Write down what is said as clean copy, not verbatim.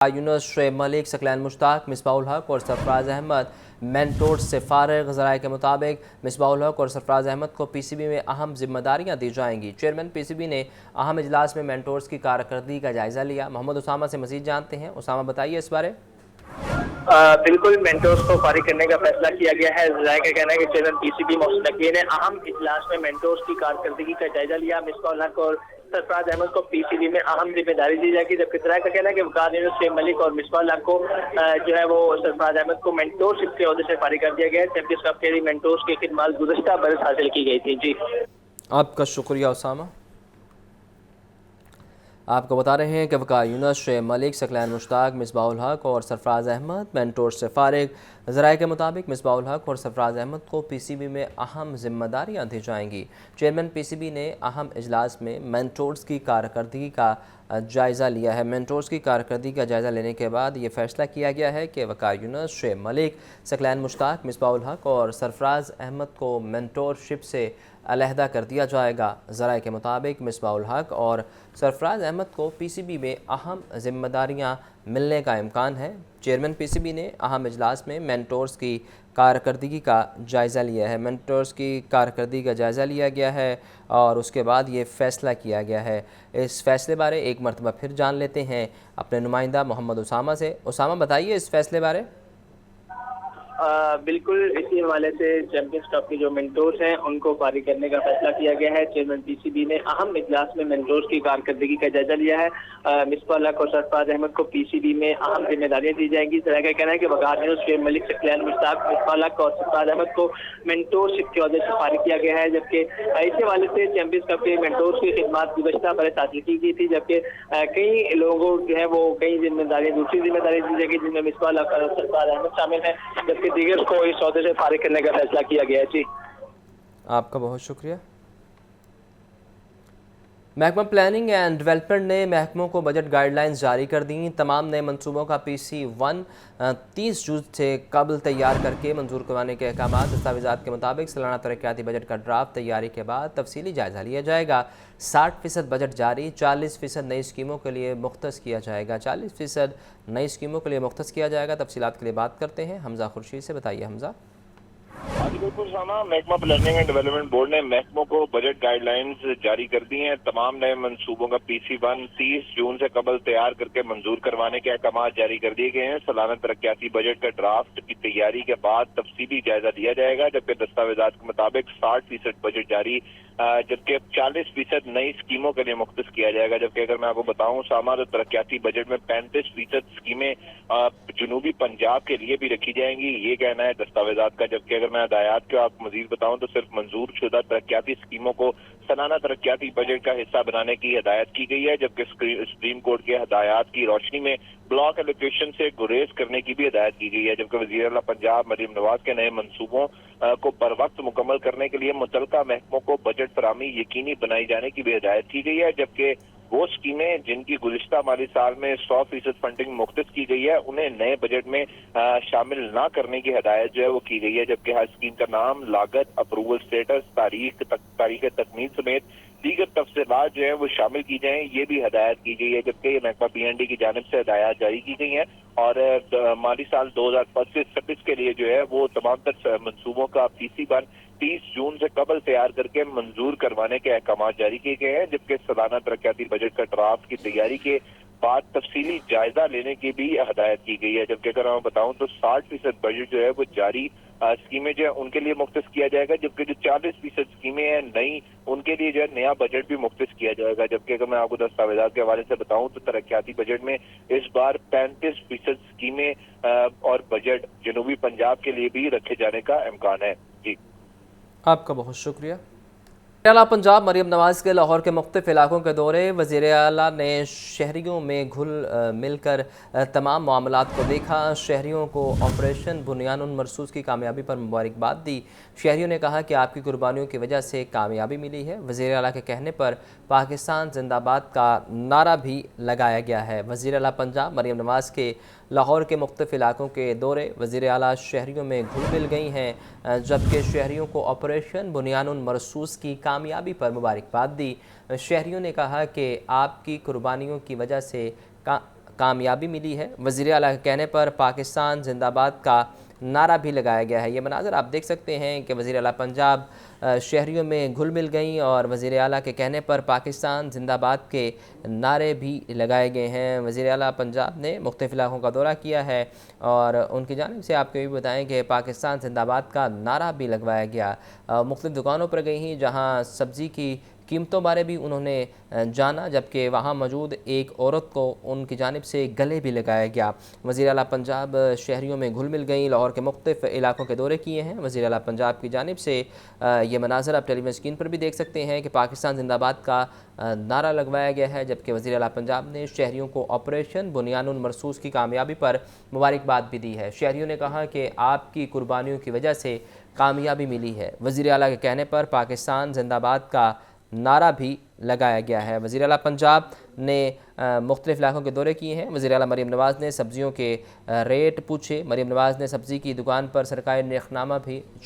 یونس شعیب ملک ثقلین مشتاق مصباح الحق اور سرفراز احمد مینٹور سے فارغ۔ ذرائع کے مطابق مصباح الحق اور سرفراز احمد کو پی سی بی میں اہم ذمہ داریاں دی جائیں گی۔ چیئرمین پی سی بی نے اہم اجلاس میں مینٹورز کی کارکردگی کا جائزہ لیا۔ محمد اسامہ سے مزید جانتے ہیں۔ اسامہ بتائیے اس بارے۔ بالکل مینٹورز کو فارغ کرنے کا فیصلہ کیا گیا ہے۔ ذرائع کا کہنا ہے کہ chairman P C B Mohsin Naqvi نے اہم اجلاس میں مینٹورز کی کارکردگی کا جائزہ لیا۔ مصباح الحق اور سرفراز احمد کو پی سی بی میں اہم ذمہ داری دی جائے گی، جبکہ ذرائع کا کہنا ہے کہ وقار یونس شعیب ملک اور مصباح الحق کو جو ہے وہ سرفراز احمد کو مینٹورشپ کے عہدے سے فارغ کر دیا گیا ہے، جبکہ کپ کے لیے مینٹورز کی خدمات گزشتہ برس حاصل کی گئی تھی۔ جی آپ کا شکریہ اسامہ۔ آپ کو بتا رہے ہیں کہ وقار یونس شعیب ملک ثقلین مشتاق مصباح الحق اور سرفراز احمد مینٹور سے فارغ۔ ذرائع کے مطابق مصباح الحق اور سرفراز احمد کو پی سی بی میں اہم ذمہ داریاں دی جائیں گی۔ چیئرمین پی سی بی نے اہم اجلاس میں مینٹورز کی کارکردگی کا جائزہ لیا ہے۔ مینٹورز کی کارکردگی کا جائزہ لینے کے بعد یہ فیصلہ کیا گیا ہے کہ وقار یونس شعیب ملک ثقلین مشتاق مصباح الحق اور سرفراز احمد کو مینٹورشپ سے علیحدہ کر دیا جائے گا۔ ذرائع کے مطابق مصباح الحق اور سرفراز احمد کو پی سی بی میں اہم ذمہ داریاں ملنے کا امکان ہے۔ چیئرمین پی سی بی نے اہم اجلاس میں مینٹورز کی کارکردگی کا جائزہ لیا ہے۔ مینٹورز کی کارکردگی کا جائزہ لیا گیا ہے اور اس کے بعد یہ فیصلہ کیا گیا ہے۔ اس فیصلے بارے ایک مرتبہ پھر جان لیتے ہیں اپنے نمائندہ محمد اسامہ سے۔ اسامہ بتائیے اس فیصلے بارے۔ بالکل اسی حوالے سے چیمپئنز کپ کے جو مینٹورز ہیں ان کو فارغ کرنے کا فیصلہ کیا گیا ہے۔ چیئرمین پی سی بی نے اہم اجلاس میں مینٹورز کی کارکردگی کا جائزہ لیا ہے۔ مصباح الحق اور سرفراز احمد کو پی سی بی میں اہم ذمہ داریاں دی جائیں گی۔ ذرائع کا کہنا ہے کہ وقار یونس شعیب ملک ثقلین مشتاق مصباح الحق اور سرفراز احمد کو مینٹورشپ کے عہدے سے فارغ کیا گیا ہے، جبکہ اسی حوالے سے چیمپئنز کپ کے مینٹورز کی خدمات گزشتہ برس حاصل کی گئی تھی، جبکہ کئی لوگوں جو ہے وہ کئی ذمہ داریاں دوسری ذمہ داری دی جائے گی، جن میں مصباح الحق اور سرفراز احمد شامل ہیں، جبکہ دیگر کو اس عہدے سے فارغ کرنے کا فیصلہ کیا گیا ہے۔ جی آپ کا بہت شکریہ۔ محکمہ پلاننگ اینڈ ڈیولپمنٹ نے محکموں کو بجٹ گائیڈ لائنز جاری کر دیں۔ تمام نئے منصوبوں کا پی سی 1 30 جون سے قبل تیار کر کے منظور کروانے کے احکامات۔ دستاویزات کے مطابق سالانہ ترقیاتی بجٹ کا ڈرافٹ تیاری کے بعد تفصیلی جائزہ لیا جائے گا۔ 60% بجٹ جاری، 40% نئی اسکیموں کے لیے مختص کیا جائے گا۔ 40% نئی اسکیموں کے لیے مختص کیا جائے گا۔ تفصیلات کے لیے بات کرتے ہیں حمزہ خورشید سے۔ بتائیے حمزہ۔ بالکل ساما، محکمہ پلاننگ اینڈ ڈیولپمنٹ بورڈ نے محکموں کو بجٹ گائیڈ لائنز جاری کر دی ہیں۔ تمام نئے منصوبوں کا پی سی 1 30 جون سے قبل تیار کر کے منظور کروانے کے احکامات جاری کر دیے گئے ہیں۔ سالانہ ترقیاتی بجٹ کا ڈرافٹ کی تیاری کے بعد تفصیلی جائزہ لیا جائے گا، جبکہ دستاویزات کے مطابق 60% بجٹ جاری، جبکہ 40% نئی اسکیموں کے لیے مختص کیا جائے گا۔ جبکہ اگر میں آپ کو بتاؤں ساما، تو ترقیاتی بجٹ میں 35% اسکیمیں جنوبی پنجاب کے لیے بھی رکھی جائیں گی، یہ کہنا ہے دستاویزات کا۔ جبکہ اگر میں ہدایات کو آپ مزید بتاؤں تو صرف منظور شدہ ترقیاتی اسکیموں کو سالانہ ترقیاتی بجٹ کا حصہ بنانے کی ہدایت کی گئی ہے، جبکہ سپریم کورٹ کے ہدایات کی روشنی میں بلاک ایلوکیشن سے گریز کرنے کی بھی ہدایت کی گئی ہے۔ جبکہ وزیر اعلیٰ پنجاب مریم نواز کے نئے منصوبوں کو بر وقت مکمل کرنے کے لیے متعلقہ محکموں کو بجٹ فراہمی یقینی بنائی جانے کی بھی ہدایت کی گئی ہے۔ جبکہ وہ اسکیمیں جن کی گزشتہ مالی سال میں 100% فنڈنگ مختص کی گئی ہے، انہیں نئے بجٹ میں شامل نہ کرنے کی ہدایت جو ہے وہ کی گئی ہے۔ جبکہ ہر اسکیم کا نام، لاگت، اپروول سٹیٹس، تاریخ تکمیل سمیت دیگر تفصیلات جو ہیں وہ شامل کی جائیں، یہ بھی ہدایت کی گئی ہے۔ جبکہ یہ محکمہ پی این ڈی کی جانب سے ہدایات جاری کی گئی ہیں اور مالی سال 2025-26 کے لیے جو ہے وہ تمام تر منصوبوں کا پی سی 1 30 جون سے قبل تیار کر کے منظور کروانے کے احکامات جاری کیے گئے ہیں۔ جبکہ سالانہ ترقیاتی بجٹ کا ڈرافٹ کی تیاری کے بعد تفصیلی جائزہ لینے کی بھی ہدایت کی گئی ہے۔ جبکہ اگر میں بتاؤں تو 60% بجٹ جو ہے وہ جاری اسکیمیں جو ہے ان کے لیے مختص کیا جائے گا، جبکہ جو 40% اسکیمیں ہیں نئی، ان کے لیے جو ہے نیا بجٹ بھی مختص کیا جائے گا۔ جبکہ اگر میں آپ کو دستاویزات کے حوالے سے بتاؤں تو ترقیاتی بجٹ میں اس بار 35% اسکیمیں اور بجٹ جنوبی پنجاب کے لیے بھی رکھے جانے کا امکان ہے۔ جی آپ کا بہت شکریہ۔ وزیر اعلیٰ پنجاب مریم نواز کے لاہور کے مختلف علاقوں کے دورے۔ وزیر اعلیٰ نے شہریوں میں گھل مل کر تمام معاملات کو دیکھا۔ شہریوں کو آپریشن بنیان مرصوص کی کامیابی پر مبارکباد دی۔ شہریوں نے کہا کہ آپ کی قربانیوں کی وجہ سے کامیابی ملی ہے۔ وزیر اعلیٰ کے کہنے پر پاکستان زندہ باد کا نعرہ بھی لگایا گیا ہے۔ وزیر اعلیٰ پنجاب مریم نواز کے لاہور کے مختلف علاقوں کے دورے۔ وزیر اعلیٰ شہریوں میں گھل مل گئی ہیں، جبکہ شہریوں کو آپریشن بنیان مرصوص کی کامیابی پر مبارکباد دی۔ شہریوں نے کہا کہ آپ کی قربانیوں کی وجہ سے کامیابی ملی ہے۔ وزیر اعلیٰ کے کہنے پر پاکستان زندہ باد کا نعرہ بھی لگایا گیا ہے۔ یہ مناظر آپ دیکھ سکتے ہیں کہ وزیر اعلیٰ پنجاب شہریوں میں گھل مل گئیں اور وزیر اعلیٰ کے کہنے پر پاکستان زندہ باد کے نعرے بھی لگائے گئے ہیں۔ وزیر اعلیٰ پنجاب نے مختلف علاقوں کا دورہ کیا ہے اور ان کی جانب سے آپ کو یہ بھی بتائیں کہ پاکستان زندہ باد کا نعرہ بھی لگوایا گیا۔ مختلف دکانوں پر گئی ہیں جہاں سبزی کی قیمتوں بارے بھی انہوں نے جانا، جبکہ وہاں موجود ایک عورت کو ان کی جانب سے گلے بھی لگایا گیا۔ وزیر اعلیٰ پنجاب شہریوں میں گھل مل گئیں، لاہور کے مختلف علاقوں کے دورے کیے ہیں۔ وزیر اعلیٰ پنجاب کی جانب سے یہ مناظر آپ ٹیلی ویژن اسکرین پر بھی دیکھ سکتے ہیں کہ پاکستان زندہ باد کا نعرہ لگوایا گیا ہے، جبکہ وزیر اعلیٰ پنجاب نے شہریوں کو آپریشن بنیان المرصوص کی کامیابی پر مبارکباد بھی دی ہے۔ شہریوں نے کہا کہ آپ کی قربانیوں کی وجہ سے کامیابی ملی ہے۔ وزیر اعلیٰ کے کہنے پر پاکستان زندہ باد کا نعرہ بھی لگایا گیا ہے۔ وزیر اعلیٰ پنجاب نے مختلف علاقوں کے دورے کیے ہیں۔ وزیر اعلیٰ مریم نواز نے سبزیوں کے ریٹ پوچھے۔ مریم نواز نے سبزی کی دکان پر سرکاری نرخ نامہ بھی